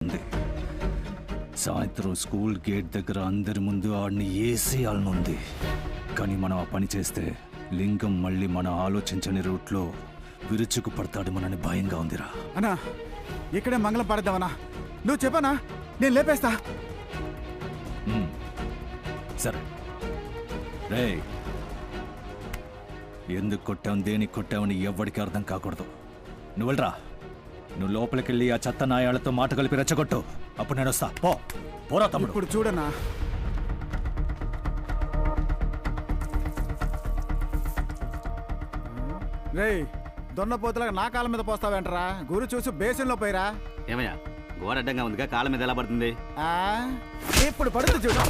ఉంది. సాయంత్రం school gate దగ్గర అందరి ముందు ఆడిని ఏసేయాలనుంది. కానీ మనం ఆ పని చేస్తే లింగం మళ్ళీ మనం ఆలోచించని రూట్లో విరుచుకు పడతాడు మనని భయంగా ఉందిరా. అన్నా ఇక్కడే మంగళం పడద్దామన్నా, నువ్వు చెప్పనా నేను లేపేస్తా. సరే రే, ఎందుకు కొట్టావు దేనికి కొట్టావని ఎవ్వడికి అర్థం కాకూడదు. నువ్వు వెళ్ళరా, నువ్వు లోపలికెళ్ళి ఆ చెత్త నాయాలతో మాట కలిపి రెచ్చగొట్టు. అప్పుడు నేను వస్తా. పోరా తమ్ముడు. ఇప్పుడు చూడన్నా, రేయ్ దొన్నపోతులాగా నా కాళ్ళ మీద పోస్తావేంటరా? గురు చూసి బేసిన్లో పోయిరా. ఏమయ్యా గోడ అడ్డంగా ఉందిగా, కాళ్ళ మీద ఎలా పడుతుంది? ఇప్పుడు పడుతుంది చూడు.